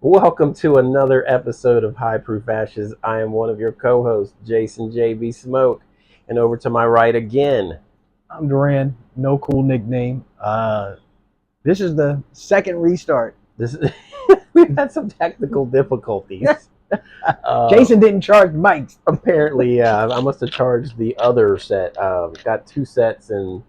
Welcome to another episode of High Proof Ashes. I am one of your co-hosts, Jason JB Smoke, and over to my right again. I'm Duran. No cool nickname. This is the second restart. This is we've had some technical difficulties. Jason didn't charge mics. Apparently, I must have charged the other set. Got two sets, and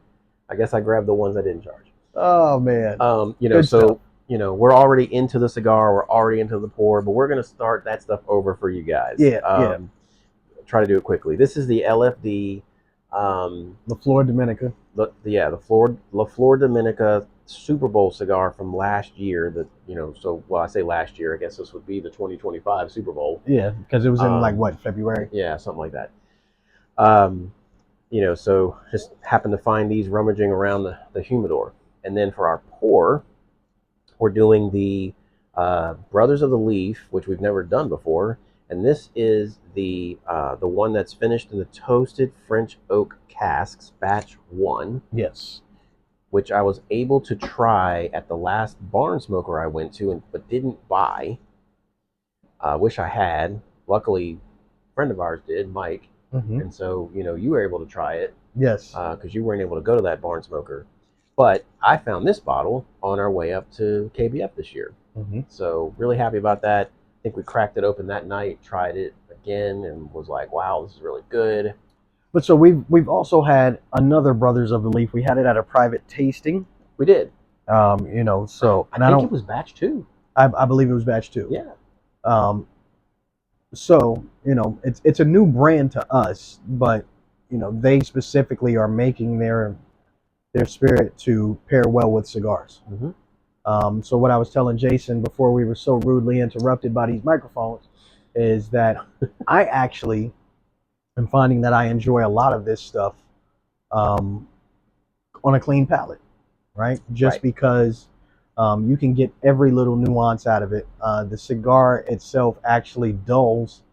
I guess I grabbed the ones I didn't charge. Oh man. Good Good so stuff. we're already into the cigar, we're already into the pour, but we're gonna start that stuff over for you guys. Yeah. Try to do it quickly. This is the LFD, The Flor Dominica. the Flor Dominica Super Bowl cigar from last year. I say last year. I guess this would be the 2025 Super Bowl. Yeah, because it was in February. Yeah, something like that. Um, so just happened to find these rummaging around the humidor, and then for our pour, we're doing the Brothers of the Leaf, which we've never done before, and this is the one that's finished in the toasted French oak casks, batch 1. Yes. Which I was able to try at the last barn smoker I went to, but didn't buy. Wish I had. Luckily, a friend of ours did, Mike, and so you were able to try it. Yes. Because you weren't able to go to that barn smoker. But I found this bottle on our way up to KBF this year. So really happy about that. I think we cracked it open that night, tried it again, and was like, wow, this is really good. But so we've also had another Brothers of the Leaf. We had it at a private tasting. We did. So I think it was batch 2. I believe it was batch 2. Yeah. So it's a new brand to us, but they specifically are making their spirit to pair well with cigars. So what I was telling Jason before we were so rudely interrupted by these microphones is that I actually am finding that I enjoy a lot of this stuff on a clean palate, right? Just because you can get every little nuance out of it. The cigar itself actually dulls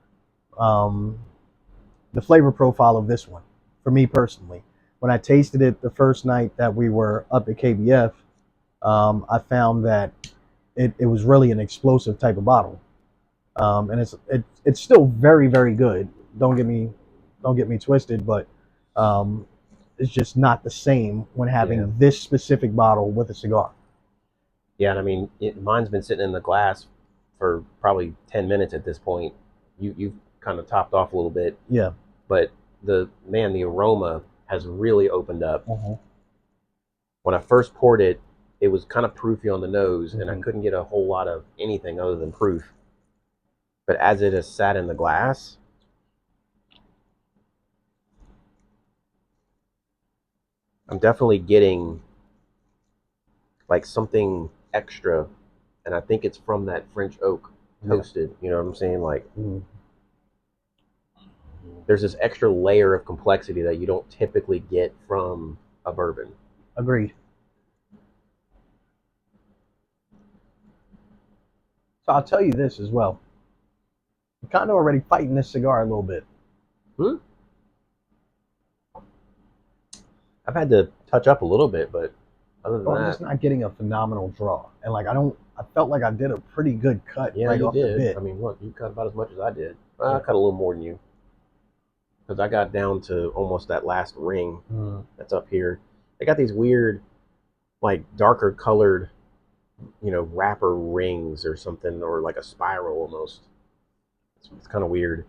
the flavor profile of this one, for me personally. When I tasted it the first night that we were up at KBF, I found that it was really an explosive type of bottle, and it's still very, very good. Don't get me twisted, but it's just not the same when having this specific bottle with a cigar. Yeah, and I mean, mine's been sitting in the glass for probably 10 minutes at this point. You've kind of topped off a little bit. Yeah. But the aroma has really opened up. When I first poured it, it was kind of proofy on the nose, and I couldn't get a whole lot of anything other than proof. But as it has sat in the glass, I'm definitely getting like something extra, and I think it's from that French oak toasted. You know what I'm saying? Like, there's this extra layer of complexity that you don't typically get from a bourbon. Agreed. So I'll tell you this as well. I'm kind of already fighting this cigar a little bit. I've had to touch up a little bit, but other than that, I'm just not getting a phenomenal draw. And I felt like I did a pretty good cut right off the bit. I mean, look, you cut about as much as I did. I cut a little more than you, because I got down to almost that last ring that's up here. They got these weird, like darker colored, wrapper rings or something, or like a spiral almost. It's kind of weird.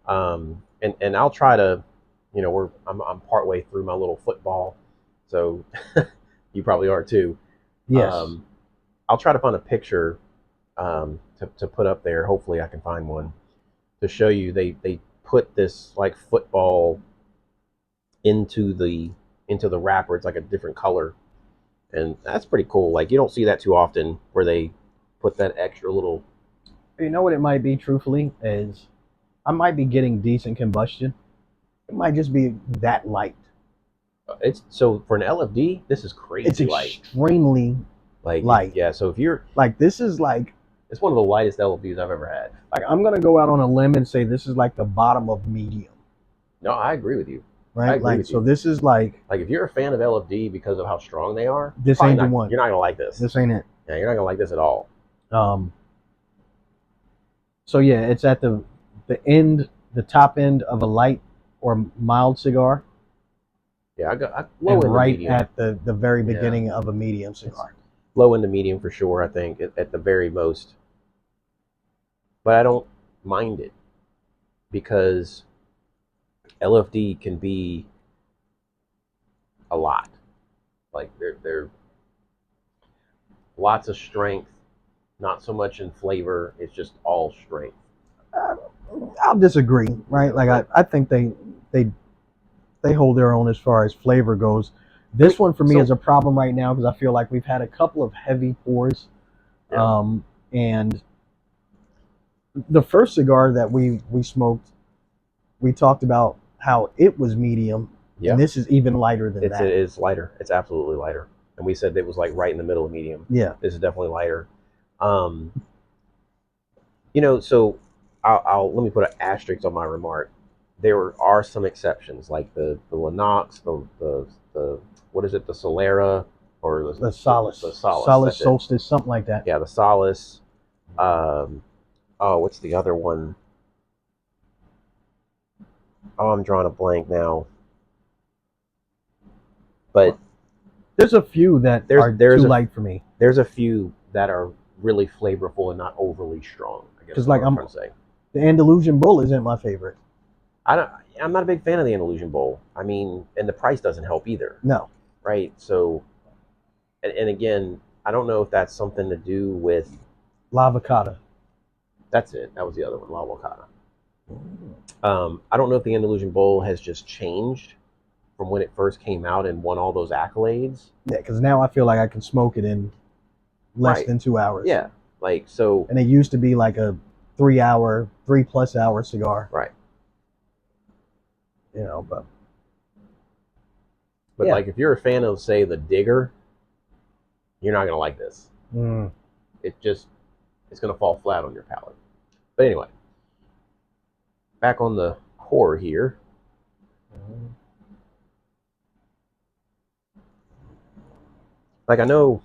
And I'll try to, I'm partway through my little football, so you probably are too. Yes. I'll try to find a picture to put up there. Hopefully I can find one to show you. They put this like football into the wrapper. It's like a different color, and that's pretty cool. Like, you don't see that too often, where they put that extra little. You know what it might be, truthfully, is I might be getting decent combustion. It might just be that light. It's so for an LFD, this is crazy. It's extremely light. Yeah, so if you're like, this is like, it's one of the lightest LFDs I've ever had. Like, I'm gonna go out on a limb and say this is like the bottom of medium. No, I agree with you. Right? Like, so this is like if you're a fan of LFD because of how strong they are, this ain't the one. You're not gonna like this. This ain't it. Yeah, you're not gonna like this at all. So yeah, it's at the top end of a light or mild cigar, Yeah, I low and into right medium. at the very Yeah. beginning of a medium cigar. Low into medium for sure. I think at the very most, but I don't mind it because LFD can be a lot. Like they're lots of strength, not so much in flavor. It's just all strength. Uh, I'll disagree, right? Like I think they hold their own as far as flavor goes. This one for me So- is a problem right now because I feel like we've had a couple of heavy pours, Yeah. and the first cigar that we smoked, we talked about how it was medium, Yeah, and this is even lighter than it that. is lighter. It's absolutely lighter. And we said it was like right in the middle of medium. Yeah, This is definitely lighter. Um, so I'll let me put an asterisk on my remark. There are some exceptions, like the Lennox, the what is it, the Solera, or the Solace, the Solace, Solace that's it. Solstice, something like that. Yeah, the Solace. Oh, what's the other one? Oh, I'm drawing a blank now. But There's a few that are there's too a light for me. there's a few that are really flavorful and not overly strong. I guess Because is like what I'm trying to say. the Andalusian Bull isn't my favorite. I'm not a big fan of the Andalusian Bowl. I mean, and the price doesn't help either, No, right? So, and again, I don't know if that's something to do with. La Vicata. That's it. That was the other one, La Volcata. I don't know if the Andalusian Bowl has just changed from when it first came out and won all those accolades. Yeah, because now I feel like I can smoke it in less Right. than 2 hours. Yeah, like so. And it used to be like a 3+ hour cigar. Right. But But yeah. like, if you're a fan of, say, the Digger, you're not gonna like this. It's gonna fall flat on your palate. But anyway, back on the pour here. Like, I know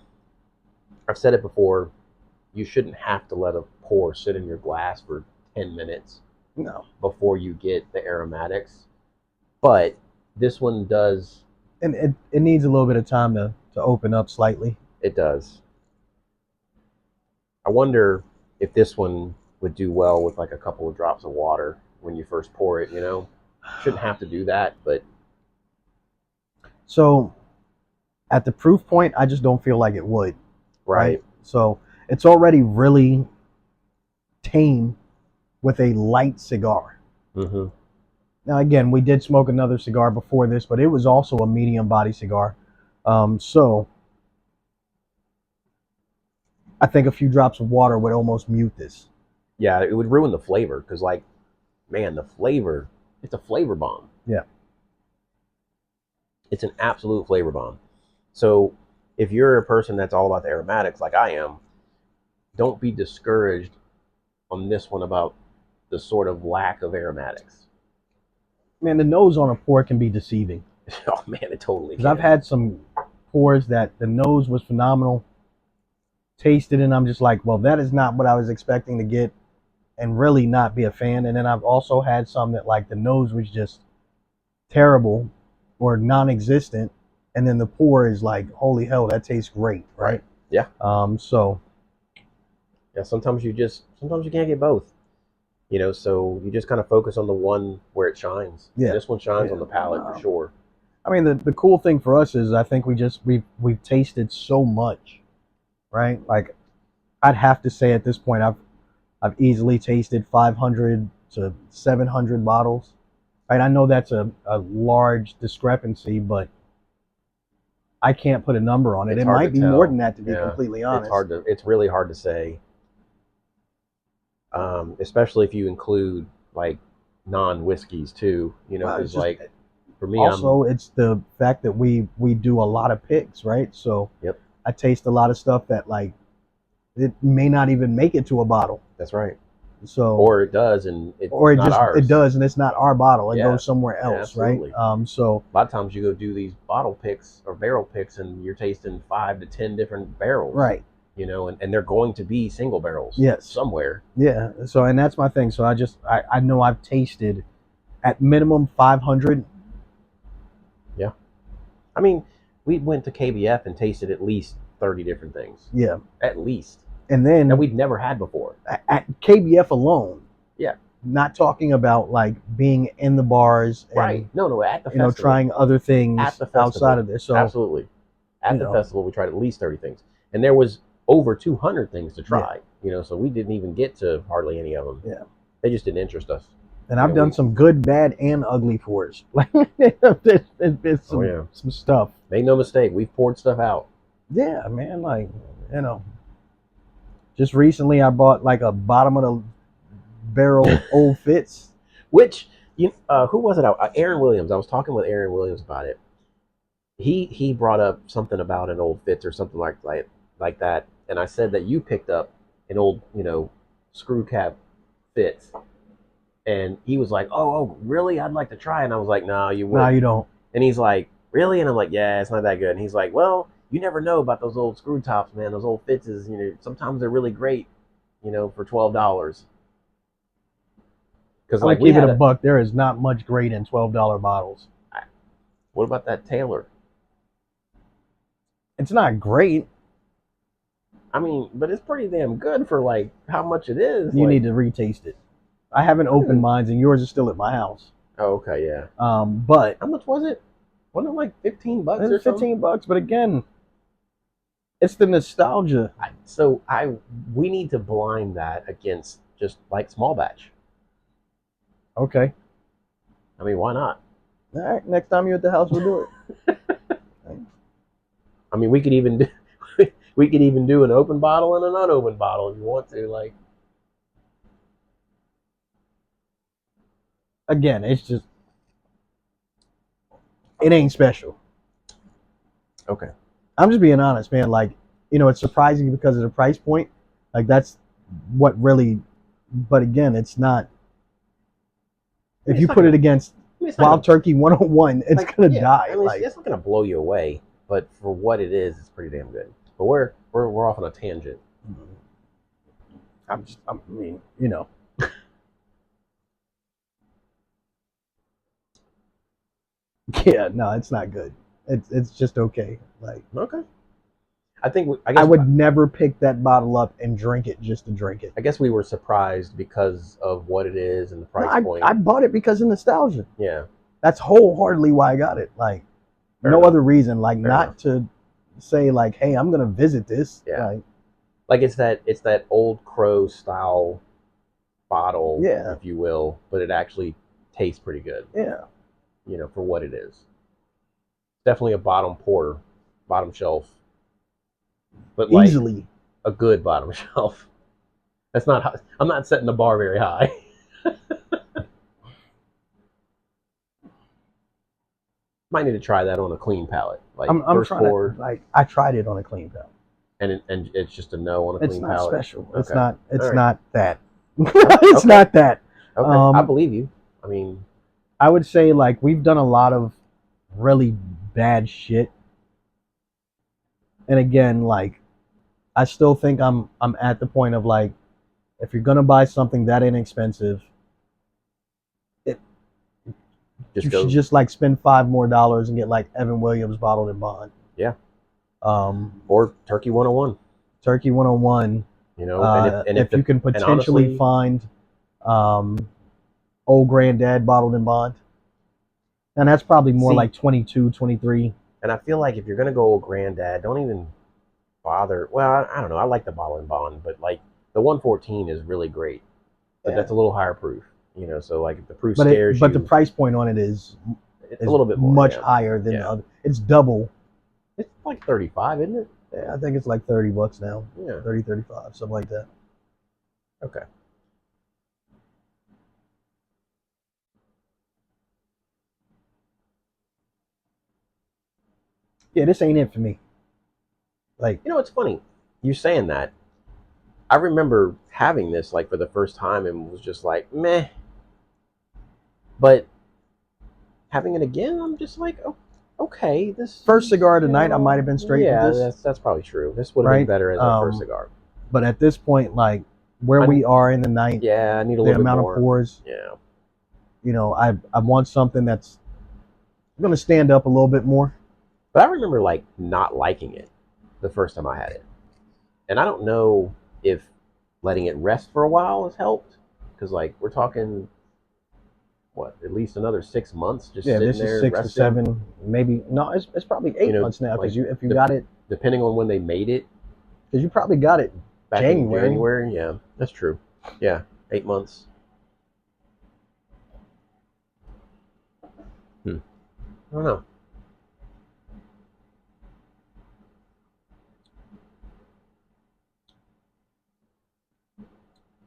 I've said it before, you shouldn't have to let a pour sit in your glass for 10 minutes No. before you get the aromatics. But this one does. And it needs a little bit of time to open up slightly. It does. I wonder if this one would do well with like a couple of drops of water when you first pour it, Shouldn't have to do that, but So at the proof point, I just don't feel like it would. right. So it's already really tame with a light cigar. Mm-hmm. Now, again, we did smoke another cigar before this, but it was also a medium body cigar. So I think a few drops of water would almost mute this. Yeah, it would ruin the flavor because, like, man, the flavor, it's a flavor bomb. Yeah. It's an absolute flavor bomb. So if you're a person that's all about the aromatics like I am, don't be discouraged on this one about the sort of lack of aromatics. Man, the nose on a pour can be deceiving. Oh, man, it totally Because I've had some pours that the nose was phenomenal, tasted, and I'm just like, well, that is not what I was expecting to get, and really not be a fan. And then I've also had some that like the nose was just terrible or non-existent, and then the pour is like, holy hell, that tastes great, right? Yeah. So yeah, sometimes you can't get both. So you just kind of focus on the one where it shines. Yeah. And this one shines on the palate for sure. I mean, the cool thing for us is I think we've tasted so much, right? Like, I'd have to say at this point I've easily tasted 500 to 700 bottles. Right? I know that's a large discrepancy, but I can't put a number on it. It might be more than that, to be completely honest. It's really hard to say. Especially if you include like non-whiskeys too, because like for me, also it's the fact that we do a lot of picks, right? So yep. I taste a lot of stuff that like it may not even make it to a bottle. That's right. So or it does, and it does, and it's not our bottle. It goes somewhere else, right? So a lot of times you go do these bottle picks or barrel picks, and you're tasting 5 to 10 different barrels, right? you know, and they're going to be single barrels Yes. somewhere. Yeah. So, and that's my thing. So I know I've tasted at minimum 500. Yeah. I mean, we went to KBF and tasted at least 30 different things. Yeah. At least. And then that we'd never had before. At KBF alone. Yeah. Not talking about like being in the bars. And, right. No, at the festival. Trying other things at the festival. Outside of this. So absolutely. At the festival, we tried at least 30 things. And there was over 200 things to try, you know, so we didn't even get to hardly any of them. Yeah. They just didn't interest us. And I've done some good, bad, and ugly fours. Like, there's been some stuff. Make no mistake, we've poured stuff out. Yeah, man. Like, you know, just recently I bought like a bottom of the barrel Old Fitz. Which, who was it? Aaron Williams. I was talking with Aaron Williams about it. He brought up something about an Old Fitz or something like that. And I said that you picked up an old, screw cap Fitz. And he was like, oh, really? I'd like to try. And I was like, no, you wouldn't. No, you don't. And he's like, really? And I'm like, yeah, it's not that good. And he's like, well, you never know about those old screw tops, man. Those old Fitzes, sometimes they're really great, for $12. Because like, keep it a buck, there is not much great in $12 bottles. What about that Taylor? It's not great. I mean, but it's pretty damn good for like how much it is. You need to retaste it. I haven't opened mine, and yours is still at my house. Oh, okay, yeah. But how much was it? Wasn't it like $15 or something? $15, but again, it's the nostalgia. We need to blind that against just like small batch. Okay. I mean, why not? All right, next time you're at the house, we'll do it. I mean, we could even do an open bottle and an unopened bottle if you want to. Like, again, it's just it ain't special. Okay. I'm just being honest, man. Like, it's surprising because of the price point. Like, that's what really. But again, it's not. If you put it against Wild Turkey 101, it's gonna die. I mean, it's not gonna blow you away. But for what it is, it's pretty damn good. But we're off on a tangent. Yeah, no, it's not good. It's just okay. Like, okay. I would never pick that bottle up and drink it just to drink it. I guess we were surprised because of what it is and the price point. I bought it because of nostalgia. Yeah. That's wholeheartedly why I got it. Like, no other reason. Like, not to say like, hey, I'm gonna visit this. Yeah. Like it's that Old Crow style bottle, if you will, but it actually tastes pretty good. Yeah. For what it is. Definitely a bottom porter, bottom shelf. But like easily a good bottom shelf. That's not. I'm not setting the bar very high. Might need to try that on a clean palate. Like I'm trying to, like, I tried it on a clean palate, and it's just a no on a clean palate. It's not special. Okay. It's not that. It's not that. Okay, I believe you. I mean, I would say like we've done a lot of really bad shit, and again, like I still think I'm at the point of like, if you're gonna buy something that inexpensive, you should just like spend $5 more and get like Evan Williams bottled in bond. Yeah. Or Turkey 101. Turkey 101. And if you can potentially find Old Granddad bottled in bond, and that's probably more like 22, 23. And I feel like if you're gonna go Old Granddad, don't even bother. Well, I don't know. I like the bottle in bond, but like the 114 is really great. But that's a little higher proof. So like if the proof scares you. But the price point on it is a little bit more, much higher than the other. It's double. It's like 35, isn't it? Yeah, I think it's like $30 now. Yeah. 30, 35, something like that. Okay. Yeah, this ain't it for me. Like, it's funny. You're saying that. I remember having this like for the first time and was just like, meh. But having it again, I'm just like, oh, okay, this First cigar of the night, I might have been straight with this. Yeah, that's probably true. This would have been right? better as our first cigar. But at this point, like where we are in the night, Yeah, I need a the little bit amount more. of pours. Yeah. You know, I want something that's going to stand up a little bit more. But I remember like not liking it the first time I had it, and I don't know if letting it rest for a while has helped, because like we're talking what, at least another 6 months just Yeah, sitting this there is 6 resting. to 7, maybe. No, it's probably 8 months now, because like if you got it, depending on when they made it, because you probably got it back January. in January. Yeah, that's true. Yeah, 8 months. I don't know.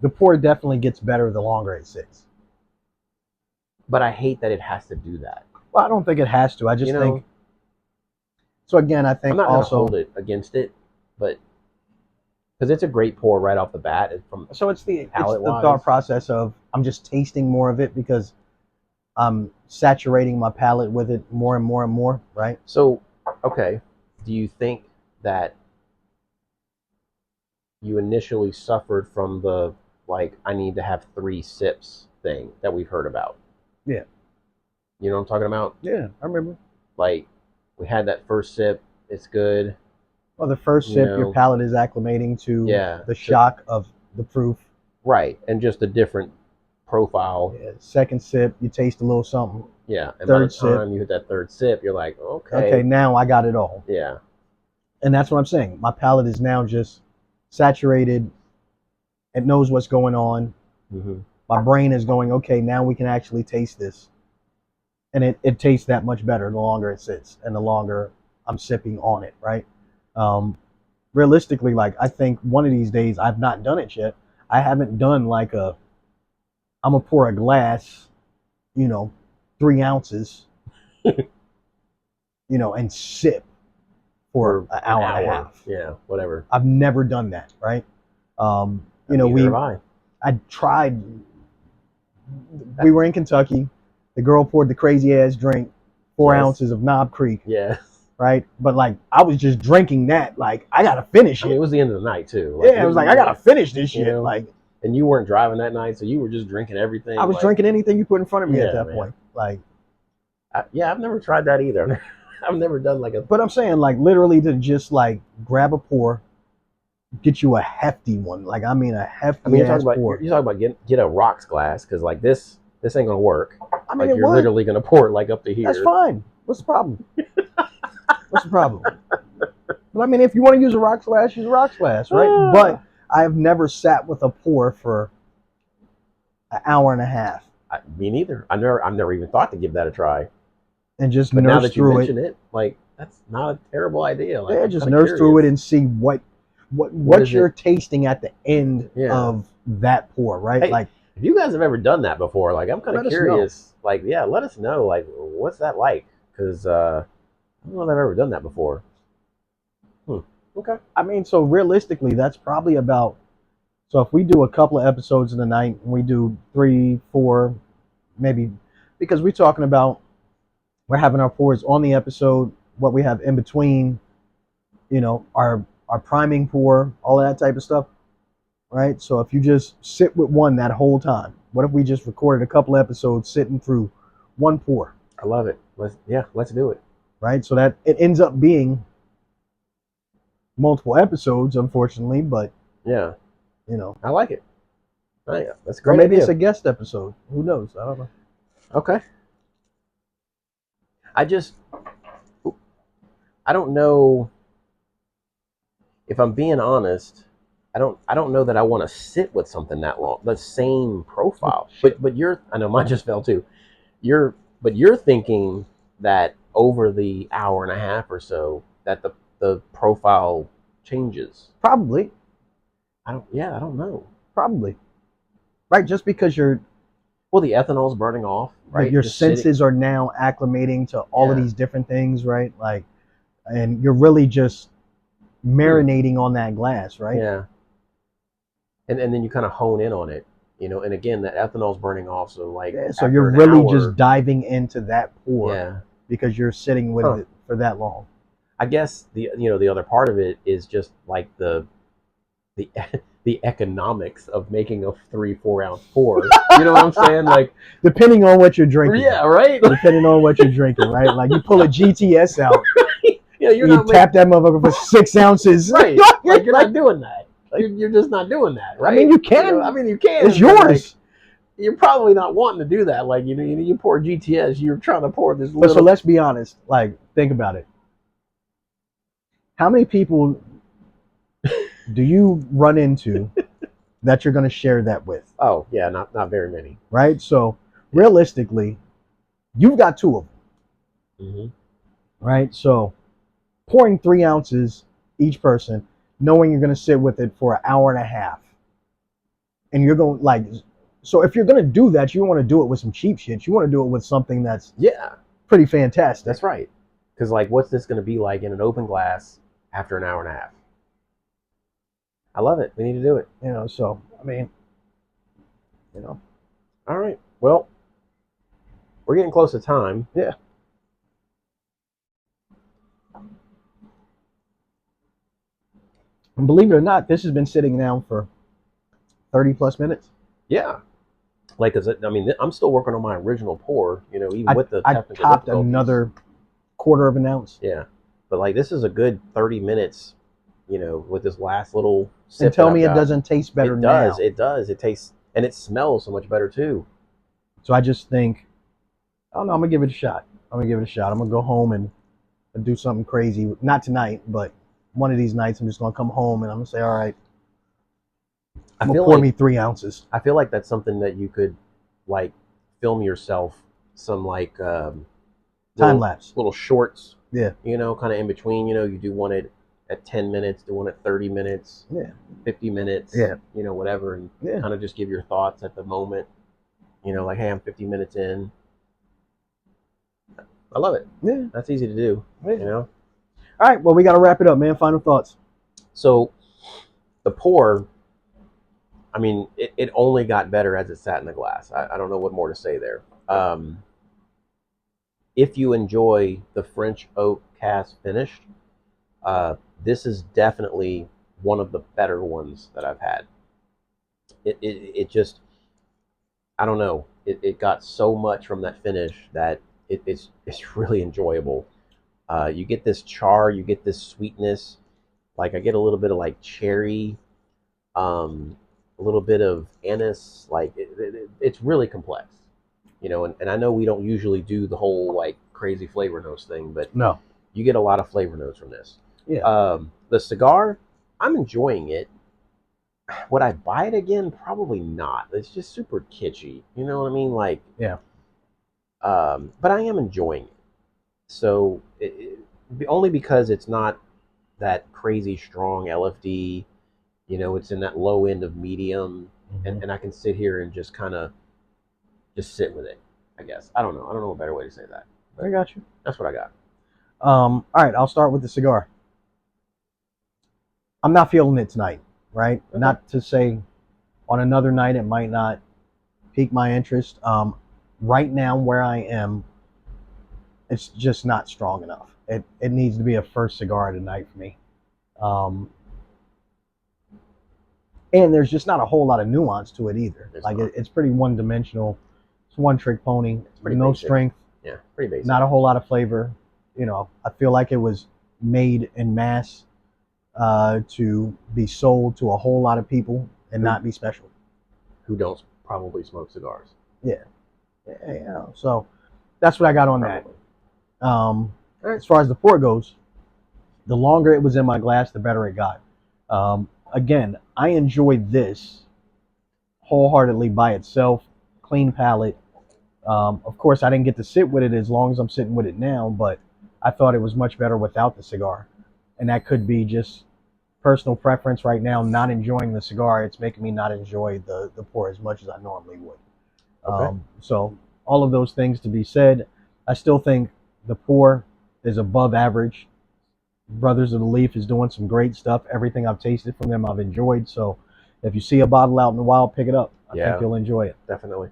The pour definitely gets better the longer it sits. But I hate that it has to do that. Well, I don't think it has to. I just think. So again, I think I'm not also going to hold it against it, but because it's a great pour right off the bat. So it's the thought process of I'm just tasting more of it because I'm saturating my palate with it more and more and more, right? So, okay, do you think that you initially suffered from the like I need to have 3 sips thing that we've heard about? Yeah. You know what I'm talking about? Yeah, I remember. Like we had that first sip, it's good. Well, the first sip, your palate is acclimating to the shock of the proof. Right, and just a different profile. Yeah. Second sip, you taste a little something. Yeah, and third by the time you hit that third sip, you're like, okay, now I got it all. Yeah. And that's what I'm saying. My palate is now just saturated. It knows what's going on. Mm-hmm. My brain is going, okay, now we can actually taste this. And it tastes that much better the longer it sits and the longer I'm sipping on it, right? Realistically, like I think one of these days, I've not done it yet. I haven't done like I'm gonna pour a glass, 3 ounces, and sip for an hour and a half. Yeah, whatever. I've never done that, right? I tried. We were in Kentucky. The girl poured the crazy ass drink, 4 ounces of Knob Creek. Yeah. Right? But like I was just drinking that. Like I gotta finish it. It was the end of the night too. Like, it was like I gotta finish this shit. Like, and you weren't driving that night, so you were just drinking everything. I was drinking anything you put in front of me at that point. Like, I've never tried that either. I've never done like a. But I'm saying like literally to just like grab a pour, get you a hefty one. Like I mean a hefty ass pour. You're talking about get a rocks glass because like this ain't gonna work. I mean, like you're literally gonna pour it like up to here. That's fine. What's the problem? What's the problem? But I mean, if you want to use a rocks glass, use a rocks glass, right? But I've never sat with a pour for an hour and a half. Me neither. I've never even thought to give that a try. And just but nurse now that you through mention it, like that's not a terrible idea. Like, yeah, just nurse through it and see what you're tasting at the end of that pour, right? Hey, like, if you guys have ever done that before, like I'm kind of curious. Like, yeah, let us know. Like, what's that like? Because I don't know if I've ever done that before. Okay. I mean, so realistically, that's probably about. So if we do a couple of episodes in the night, and we do 3, 4, maybe, because we're talking about we're having our pours on the episode, what we have in between, our priming pour, all of that type of stuff, right? So if you just sit with one that whole time, what if we just recorded a couple episodes sitting through one pour? I love it. Let's do it. Right, so that it ends up being multiple episodes, unfortunately, but yeah, I like it. Oh, yeah, that's great. Or maybe it's a guest episode. Who knows? I don't know. Okay. I don't know. If I'm being honest, I don't know that I want to sit with something that long. The same profile, but I know mine just fell too. You're thinking that over the hour and a half or so that the profile changes. Probably. I don't know. Probably. Right, just because the ethanol's burning off, right? Your senses are now acclimating to all of these different things, right? Like, and you're really just marinating on that glass, right? Yeah. And then you kind of hone in on it, and again, that ethanol's burning off, so like so you're really just diving into that pour. Yeah. because you're sitting with it for that long. I guess the other part of it is just like the economics of making a 3-4 ounce pour. You know what I'm saying? Like, depending on what you're drinking. Yeah, right. Depending on what you're drinking, right? Like you pull a GTS out, you tap that motherfucker for 6 ounces. Right. Like you're not doing that. You're just not doing that, right? I mean, you can. You can. It's yours. Like, you're probably not wanting to do that. Like, you pour GTS, you're trying to pour this little. But so let's be honest. Like, think about it. How many people do you run into that you're going to share that with? Oh, yeah, not very many. Right? So, realistically, you've got 2 of them. Mm-hmm. Right? So, pouring 3 ounces each person, knowing you're going to sit with it for an hour and a half. And you're going, like, so if you're going to do that, you don't want to do it with some cheap shit. You want to do it with something that's pretty fantastic. That's right. Because, like, what's this going to be like in an open glass after an hour and a half? I love it. We need to do it. So, I mean, All right. Well, we're getting close to time. Yeah. And believe it or not, this has been sitting down for 30 plus minutes. Yeah. Like, I'm still working on my original pour, even with the technical I topped difficulties. another 1/4 of an ounce. Yeah. But, like, this is a good 30 minutes, with this last little sip. And tell me it doesn't taste better now. It does. It tastes, and it smells so much better, too. So I just think, I don't know, I'm going to give it a shot. I'm going to go home and do something crazy. Not tonight, but one of these nights I'm just going to come home and I'm going to say, all right, I'm going to pour me 3 ounces. I feel like that's something that you could, like, film yourself some, like, time lapse. Little shorts. Yeah. Kind of in between, you do one at 10 minutes, do one at 30 minutes. Yeah. 50 minutes. Yeah. Whatever. And kind of just give your thoughts at the moment. Like, hey, I'm 50 minutes in. I love it. Yeah. That's easy to do. Yeah. All right. Well, we got to wrap it up, man. Final thoughts. So, the pour, I mean, it only got better as it sat in the glass. I don't know what more to say there. If you enjoy the French oak cask finished, this is definitely one of the better ones that I've had. It just, I don't know. It got so much from that finish that it's really enjoyable. You get this char, you get this sweetness. Like, I get a little bit of, like, cherry, a little bit of anise. Like, it's really complex, and I know we don't usually do the whole, like, crazy flavor notes thing, but no, you get a lot of flavor notes from this. Yeah. The cigar, I'm enjoying it. Would I buy it again? Probably not. It's just super kitschy. You know what I mean? Like, yeah. But I am enjoying it. So, only because it's not that crazy strong LFD. It's in that low end of medium, and I can sit here and just kind of just sit with it, I guess. I don't know a better way to say that. I got you. That's what I got. All right, I'll start with the cigar. I'm not feeling it tonight, right? Okay. Not to say on another night it might not pique my interest. Right now where I am, it's just not strong enough. It needs to be a first cigar of the night for me. And there's just not a whole lot of nuance to it either. It's pretty one-dimensional. It's one-trick pony. It's pretty no basic. Strength. Yeah, pretty basic. Not a whole lot of flavor. I feel like it was made en masse to be sold to a whole lot of people and not be special. Who don't probably smoke cigars. Yeah. So that's what I got on probably. That. As far as the pour goes, the longer it was in my glass, the better it got. Again, I enjoyed this wholeheartedly by itself, clean palate. Of course, I didn't get to sit with it as long as I'm sitting with it now, but I thought it was much better without the cigar. And that could be just personal preference right now, not enjoying the cigar. It's making me not enjoy the pour as much as I normally would. Okay. So all of those things to be said, I still think the pour is above average. Brothers of the Leaf is doing some great stuff. Everything I've tasted from them, I've enjoyed. So if you see a bottle out in the wild, pick it up. I think you'll enjoy it. Definitely.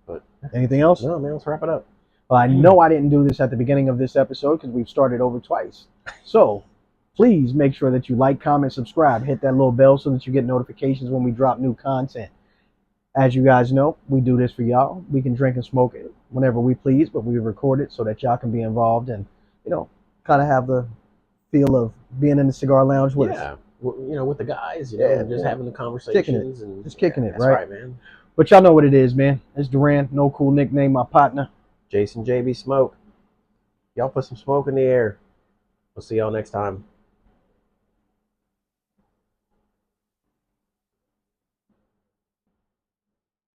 But anything else? No, man, let's wrap it up. But I know I didn't do this at the beginning of this episode because we've started over twice. So please make sure that you like, comment, subscribe, hit that little bell so that you get notifications when we drop new content. As you guys know, we do this for y'all. We can drink and smoke it whenever we please, but we record it so that y'all can be involved and, kind of have the feel of being in the cigar lounge with us. Yeah, with the guys, just having the conversations and just kicking it, that's right, man. But y'all know what it is, man. It's Duran, no cool nickname, my partner. Jason JB Smoke. Y'all put some smoke in the air. We'll see y'all next time.